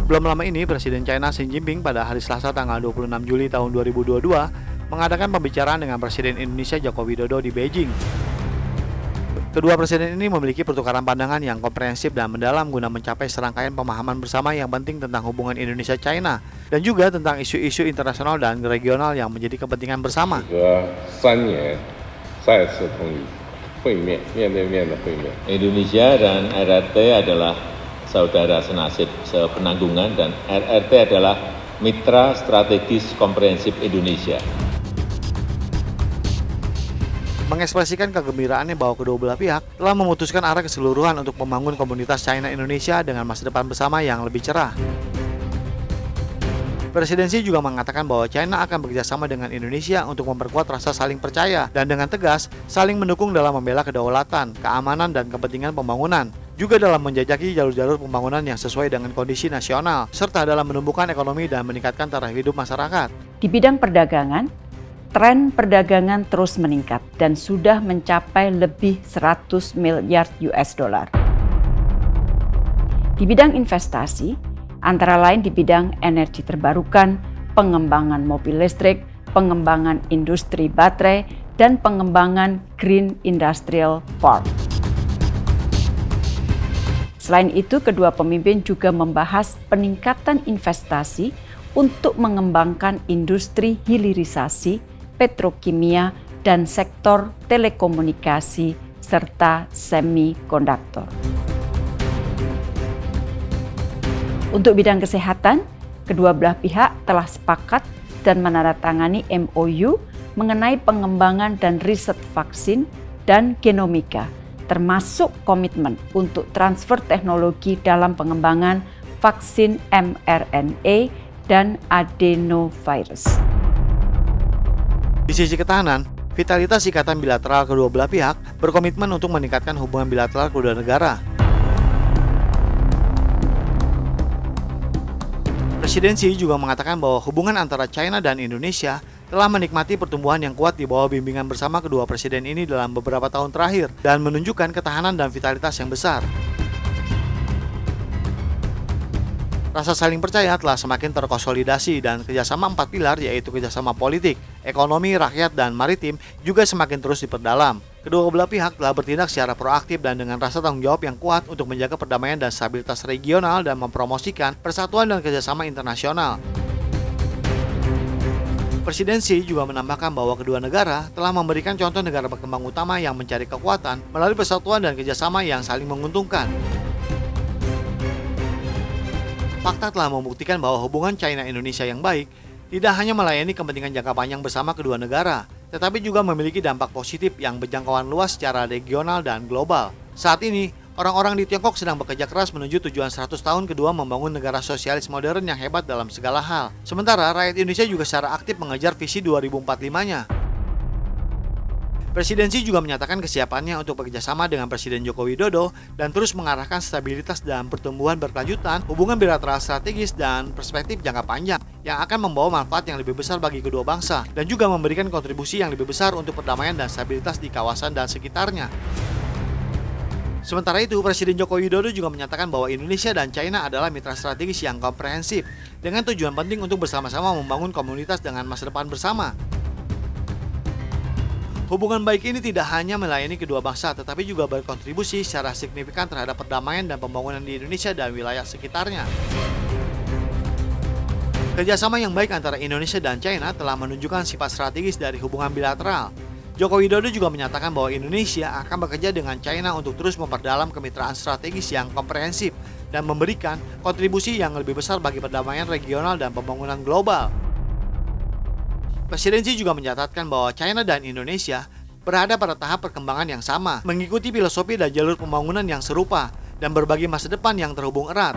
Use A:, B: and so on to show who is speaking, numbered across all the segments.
A: Belum lama ini, Presiden China Xi Jinping pada hari Selasa tanggal 26 Juli tahun 2022 mengadakan pembicaraan dengan Presiden Indonesia Joko Widodo di Beijing. Kedua presiden ini memiliki pertukaran pandangan yang komprehensif dan mendalam guna mencapai serangkaian pemahaman bersama yang penting tentang hubungan Indonesia-China dan juga tentang isu-isu internasional dan regional yang menjadi kepentingan bersama.
B: Indonesia dan RRT adalah saudara senasib sepenanggungan dan RRT adalah mitra strategis komprehensif Indonesia.
A: Mengekspresikan kegembiraannya bahwa kedua belah pihak telah memutuskan arah keseluruhan untuk membangun komunitas China Indonesia dengan masa depan bersama yang lebih cerah. Presiden Xi juga mengatakan bahwa China akan bekerjasama dengan Indonesia untuk memperkuat rasa saling percaya dan dengan tegas saling mendukung dalam membela kedaulatan, keamanan, dan kepentingan pembangunan. Juga dalam menjajaki jalur-jalur pembangunan yang sesuai dengan kondisi nasional, serta dalam menumbuhkan ekonomi dan meningkatkan taraf hidup masyarakat.
C: Di bidang perdagangan, tren perdagangan terus meningkat dan sudah mencapai lebih 100 miliar US dollar. Di bidang investasi, antara lain di bidang energi terbarukan, pengembangan mobil listrik, pengembangan industri baterai, dan pengembangan Green Industrial Park. Selain itu, kedua pemimpin juga membahas peningkatan investasi untuk mengembangkan industri hilirisasi, petrokimia, dan sektor telekomunikasi serta semikonduktor. Untuk bidang kesehatan, kedua belah pihak telah sepakat dan menandatangani MOU mengenai pengembangan dan riset vaksin dan genomika, termasuk komitmen untuk transfer teknologi dalam pengembangan vaksin mRNA dan adenovirus.
A: Di sisi ketahanan, vitalitas ikatan bilateral kedua belah pihak berkomitmen untuk meningkatkan hubungan bilateral kedua negara. Presiden Xi juga mengatakan bahwa hubungan antara China dan Indonesia telah menikmati pertumbuhan yang kuat di bawah bimbingan bersama kedua presiden ini dalam beberapa tahun terakhir dan menunjukkan ketahanan dan vitalitas yang besar. Rasa saling percaya telah semakin terkonsolidasi dan kerjasama empat pilar yaitu kerjasama politik, ekonomi, rakyat, dan maritim juga semakin terus diperdalam. Kedua belah pihak telah bertindak secara proaktif dan dengan rasa tanggung jawab yang kuat untuk menjaga perdamaian dan stabilitas regional dan mempromosikan persatuan dan kerjasama internasional. Presiden Xi juga menambahkan bahwa kedua negara telah memberikan contoh negara berkembang utama yang mencari kekuatan melalui persatuan dan kerjasama yang saling menguntungkan. Fakta telah membuktikan bahwa hubungan China-Indonesia yang baik tidak hanya melayani kepentingan jangka panjang bersama kedua negara, tetapi juga memiliki dampak positif yang berjangkauan luas secara regional dan global. Saat ini, orang-orang di Tiongkok sedang bekerja keras menuju tujuan 100 tahun kedua membangun negara sosialis modern yang hebat dalam segala hal. Sementara, rakyat Indonesia juga secara aktif mengejar visi 2045-nya. Presiden Xi juga menyatakan kesiapannya untuk bekerjasama dengan Presiden Joko Widodo dan terus mengarahkan stabilitas dan pertumbuhan berkelanjutan, hubungan bilateral strategis dan perspektif jangka panjang yang akan membawa manfaat yang lebih besar bagi kedua bangsa dan juga memberikan kontribusi yang lebih besar untuk perdamaian dan stabilitas di kawasan dan sekitarnya. Sementara itu, Presiden Joko Widodo juga menyatakan bahwa Indonesia dan China adalah mitra strategis yang komprehensif dengan tujuan penting untuk bersama-sama membangun komunitas dengan masa depan bersama. Hubungan baik ini tidak hanya melayani kedua bangsa, tetapi juga berkontribusi secara signifikan terhadap perdamaian dan pembangunan di Indonesia dan wilayah sekitarnya. Kerjasama yang baik antara Indonesia dan China telah menunjukkan sifat strategis dari hubungan bilateral. Joko Widodo juga menyatakan bahwa Indonesia akan bekerja dengan China untuk terus memperdalam kemitraan strategis yang komprehensif dan memberikan kontribusi yang lebih besar bagi perdamaian regional dan pembangunan global. Presiden Xi juga mencatatkan bahwa China dan Indonesia berada pada tahap perkembangan yang sama, mengikuti filosofi dan jalur pembangunan yang serupa, dan berbagi masa depan yang terhubung erat.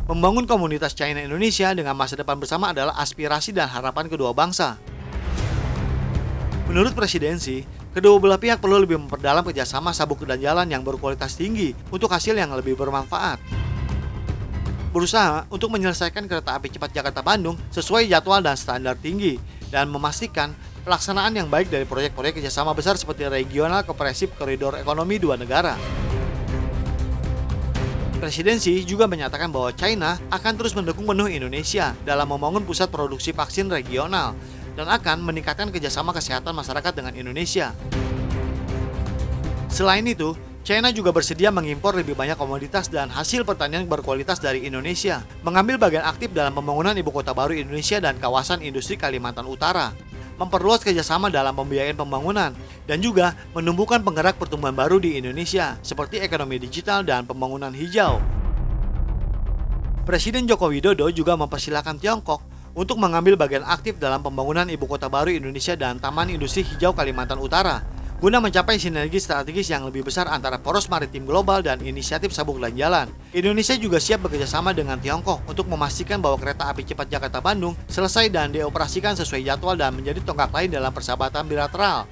A: Membangun komunitas China-Indonesia dengan masa depan bersama adalah aspirasi dan harapan kedua bangsa. Menurut Presiden Xi, kedua belah pihak perlu lebih memperdalam kerjasama sabuk dan jalan yang berkualitas tinggi untuk hasil yang lebih bermanfaat. Berusaha untuk menyelesaikan kereta api cepat Jakarta-Bandung sesuai jadwal dan standar tinggi, dan memastikan pelaksanaan yang baik dari proyek-proyek kerjasama besar seperti regional komprehensif koridor ekonomi dua negara. Presiden Xi juga menyatakan bahwa China akan terus mendukung penuh Indonesia dalam membangun pusat produksi vaksin regional dan akan meningkatkan kerjasama kesehatan masyarakat dengan Indonesia. Selain itu, China juga bersedia mengimpor lebih banyak komoditas dan hasil pertanian berkualitas dari Indonesia, mengambil bagian aktif dalam pembangunan ibu kota baru Indonesia dan kawasan industri Kalimantan Utara, memperluas kerjasama dalam pembiayaan pembangunan, dan juga menumbuhkan penggerak pertumbuhan baru di Indonesia, seperti ekonomi digital dan pembangunan hijau. Presiden Joko Widodo juga mempersilahkan Tiongkok untuk mengambil bagian aktif dalam pembangunan ibu kota baru Indonesia dan Taman Industri Hijau Kalimantan Utara, guna mencapai sinergi strategis yang lebih besar antara poros maritim global dan inisiatif sabuk dan jalan. Indonesia juga siap bekerjasama dengan Tiongkok untuk memastikan bahwa kereta api cepat Jakarta-Bandung selesai dan dioperasikan sesuai jadwal dan menjadi tonggak lain dalam persahabatan bilateral.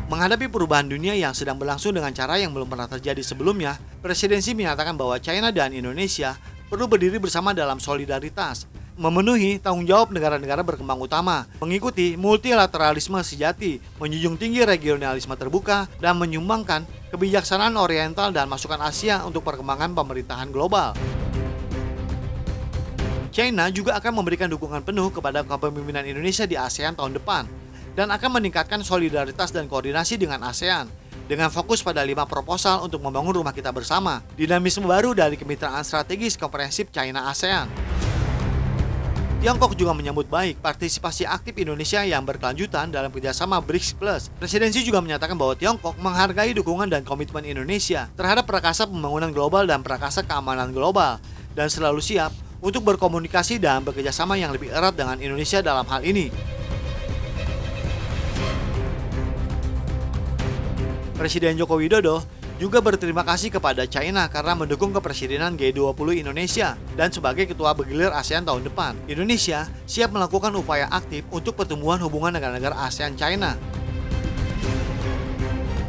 A: Menghadapi perubahan dunia yang sedang berlangsung dengan cara yang belum pernah terjadi sebelumnya, Presiden Xi menyatakan bahwa China dan Indonesia perlu berdiri bersama dalam solidaritas, memenuhi tanggung jawab negara-negara berkembang utama, mengikuti multilateralisme sejati, menjunjung tinggi regionalisme terbuka, dan menyumbangkan kebijaksanaan oriental dan masukan Asia untuk perkembangan pemerintahan global. China juga akan memberikan dukungan penuh kepada kepemimpinan Indonesia di ASEAN tahun depan, dan akan meningkatkan solidaritas dan koordinasi dengan ASEAN, dengan fokus pada 5 proposal untuk membangun rumah kita bersama, dinamisme baru dari kemitraan strategis komprehensif China-ASEAN. Tiongkok juga menyambut baik partisipasi aktif Indonesia yang berkelanjutan dalam kerjasama BRICS Plus. Presiden Xi juga menyatakan bahwa Tiongkok menghargai dukungan dan komitmen Indonesia terhadap prakasa pembangunan global dan prakasa keamanan global, dan selalu siap untuk berkomunikasi dan bekerjasama yang lebih erat dengan Indonesia dalam hal ini. Presiden Joko Widodo juga berterima kasih kepada China karena mendukung kepresidenan G20 Indonesia, dan sebagai ketua bergilir ASEAN tahun depan, Indonesia siap melakukan upaya aktif untuk pertumbuhan hubungan negara-negara ASEAN-China.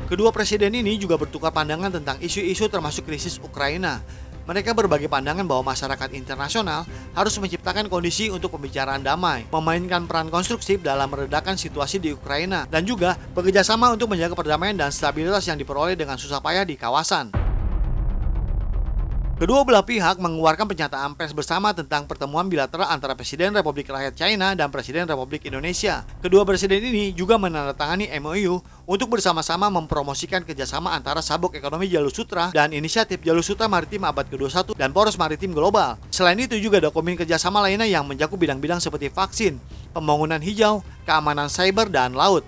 A: Kedua presiden ini juga bertukar pandangan tentang isu-isu termasuk krisis Ukraina. Mereka berbagi pandangan bahwa masyarakat internasional harus menciptakan kondisi untuk pembicaraan damai, memainkan peran konstruktif dalam meredakan situasi di Ukraina, dan juga bekerjasama untuk menjaga perdamaian dan stabilitas yang diperoleh dengan susah payah di kawasan. Kedua belah pihak mengeluarkan pernyataan pers bersama tentang pertemuan bilateral antara Presiden Republik Rakyat China dan Presiden Republik Indonesia. Kedua presiden ini juga menandatangani MOU untuk bersama-sama mempromosikan kerjasama antara Sabuk Ekonomi Jalur Sutra dan Inisiatif Jalur Sutra Maritim Abad ke-21 dan Poros Maritim Global. Selain itu juga dokumen kerjasama lainnya yang mencakup bidang-bidang seperti vaksin, pembangunan hijau, keamanan cyber, dan laut.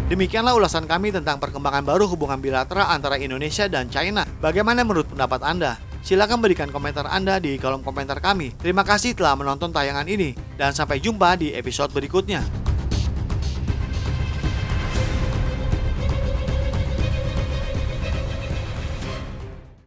A: Demikianlah ulasan kami tentang perkembangan baru hubungan bilateral antara Indonesia dan China. Bagaimana menurut pendapat Anda? Silakan berikan komentar Anda di kolom komentar kami. Terima kasih telah menonton tayangan ini, dan sampai jumpa di episode berikutnya.